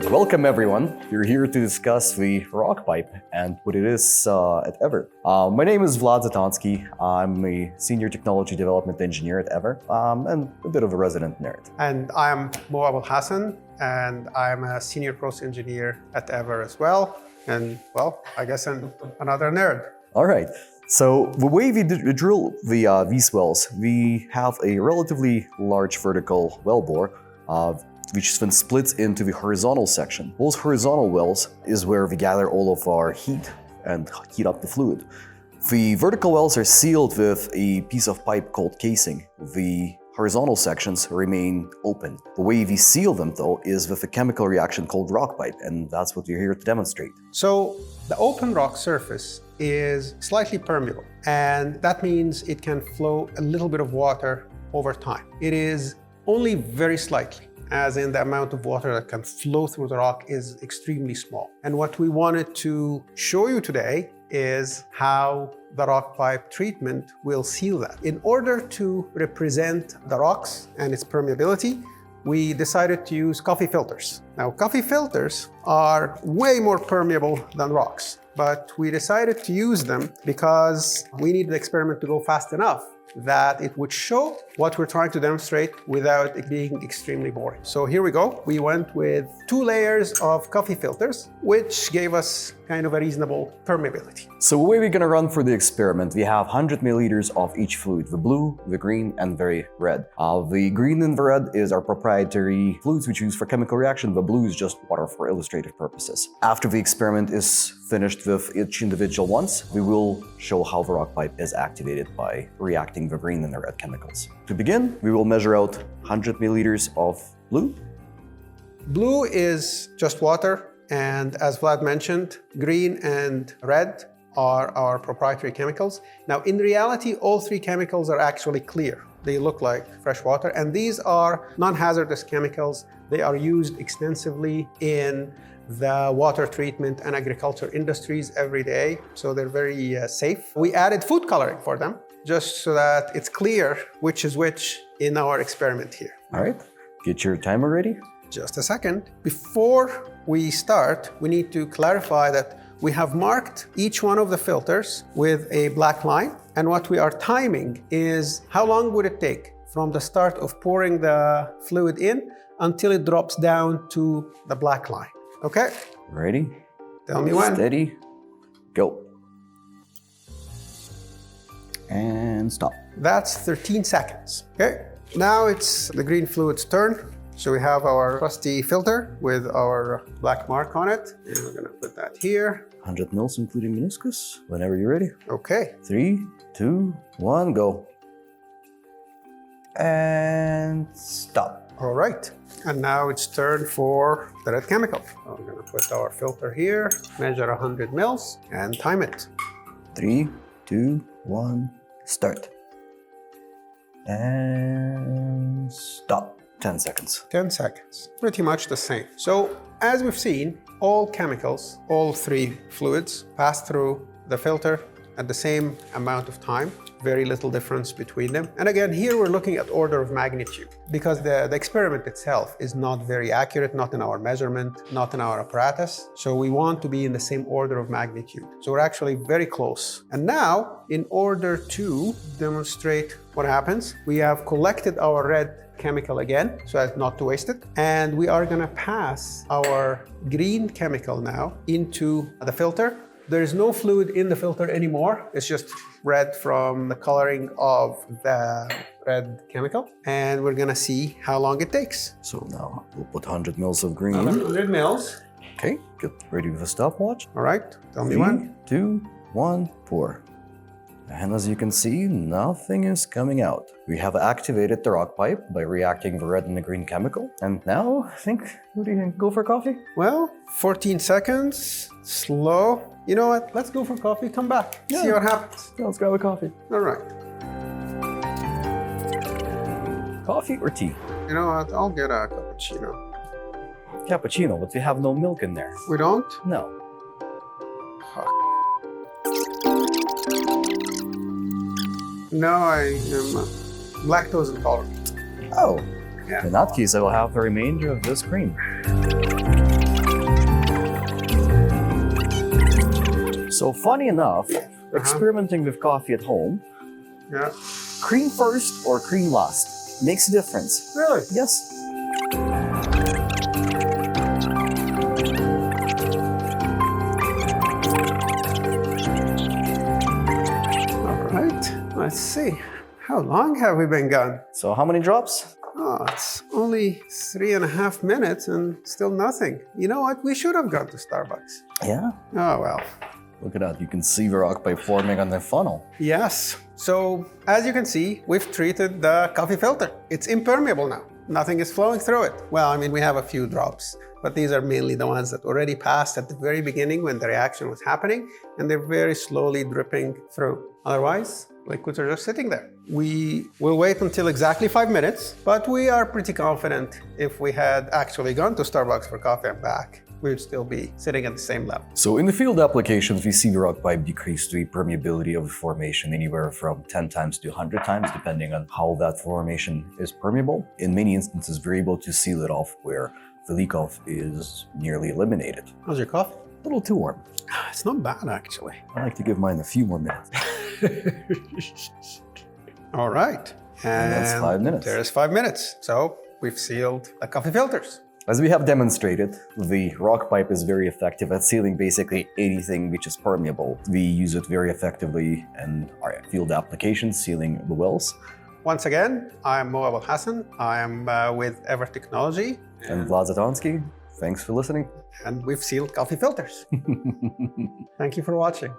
Welcome everyone. We're here to discuss the rock pipe and what it is at Eavor. My name is Vlad. I'm a senior technology development engineer at Eavor and a bit of a resident nerd. And I'm Moab Hassan, and I'm a senior process engineer at Eavor as well. And well, I guess I'm another nerd. All right. So the way we drill these wells, we have a relatively large vertical well bore, which then splits into the horizontal section. Those horizontal wells is where we gather all of our heat and heat up the fluid. The vertical wells are sealed with a piece of pipe called casing. The horizontal sections remain open. The way we seal them, though, is with a chemical reaction called rock pipe, and that's what we're here to demonstrate. So the open rock surface is slightly permeable, and that means it can flow a little bit of water over time. It is only very slightly, as in the amount of water that can flow through the rock is extremely small. And what we wanted to show you today is how the rock pipe treatment will seal that. In order to represent the rocks and its permeability, we decided to use coffee filters. Now, coffee filters are way more permeable than rocks, but we decided to use them because we needed the experiment to go fast enough that it would show what we're trying to demonstrate without it being extremely boring. So here we go. We went with 2 layers of coffee filters, which gave us kind of a reasonable permeability. So the way we're gonna run for the experiment, we have 100 milliliters of each fluid, the blue, the green, and the red. The green and the red is our proprietary fluids we choose for chemical reaction. The blue is just water for illustrative purposes. After the experiment is finished with each individual ones, we will show how the rock pipe is activated by reacting the green and the red chemicals. To begin, we will measure out 100 milliliters of blue. Blue is just water. And as Vlad mentioned, green and red are our proprietary chemicals. Now, in reality, all 3 chemicals are actually clear. They look like fresh water, and these are non-hazardous chemicals. They are used extensively in the water treatment and agriculture industries every day, so they're very safe. We added food coloring for them, just so that it's clear which is which in our experiment here. All right, get your timer ready. Just a second. Before we start, we need to clarify that we have marked each one of the filters with a black line. And what we are timing is how long would it take from the start of pouring the fluid in until it drops down to the black line. Okay? Ready? Tell me when. Steady, go. And stop. That's 13 seconds. Okay? Now it's the green fluid's turn. So we have our trusty filter with our black mark on it. And we're gonna put that here. 100 mils, including meniscus. Whenever you're ready. Okay. 3, 2, 1, go. And stop. All right. And now it's turn for the red chemical. So we're gonna put our filter here, measure 100 mils, and time it. 3, 2, 1, start. And stop. 10 seconds. 10 seconds. Pretty much the same. So as we've seen, all chemicals, all 3 fluids pass through the filter at the same amount of time. Very little difference between them. And again, here we're looking at order of magnitude because the experiment itself is not very accurate, not in our measurement, not in our apparatus. So we want to be in the same order of magnitude. So we're actually very close. And now, in order to demonstrate what happens, we have collected our red chemical again, so as not to waste it. And we are gonna pass our green chemical now into the filter. There is no fluid in the filter anymore. It's just red from the coloring of the red chemical. And we're gonna see how long it takes. So now we'll put 100 mils of green. 100 mils. Okay, get ready with a stopwatch. All right, tell me 3, when. 2, 1, pour. And as you can see, nothing is coming out. We have activated the rock pipe by reacting the red and the green chemical. And now, I think, what do you think? Go for coffee? Well, 14 seconds, slow. You know what? Let's go for coffee, come back, see what happens. Yeah, let's grab a coffee. All right. Coffee or tea? You know what? I'll get a cappuccino. Cappuccino, but we have no milk in there. We don't? No. Fuck. No, I am lactose intolerant. Oh. Yeah. In that case, I will have the remainder of this cream. So funny enough, experimenting with coffee at home, Yeah. cream first or cream last makes a difference. Really? Yes. All right. Let's see. How long have we been gone? So how many drops? Oh, it's only 3.5 minutes and still nothing. You know what? We should have gone to Starbucks. Yeah. Oh, well. Look at that. You can see the rock pipe forming on the funnel. Yes. So, as you can see, we've treated the coffee filter. It's impermeable now. Nothing is flowing through it. Well, I mean, we have a few drops, but these are mainly the ones that already passed at the very beginning when the reaction was happening, and they're very slowly dripping through. Otherwise, liquids are just sitting there. We will wait until exactly 5 minutes, but we are pretty confident if we had actually gone to Starbucks for coffee and back, we would still be sitting at the same level. So in the field applications, we see the rock pipe decrease the permeability of the formation anywhere from 10 times to 100 times, depending on how that formation is permeable. In many instances, we're able to seal it off where the leak-off is nearly eliminated. How's your coffee? A little too warm. It's not bad, actually. I like to give mine a few more minutes. All right. And that's 5 minutes. There's 5 minutes. So we've sealed the coffee filters. As we have demonstrated, the rock pipe is very effective at sealing basically anything which is permeable. We use it very effectively in our field applications, sealing the wells. Once again, I'm Moab Al-Hassan. I am with Eavor Technology. And Vlad Zatonsky, thanks for listening. And we've sealed coffee filters. Thank you for watching.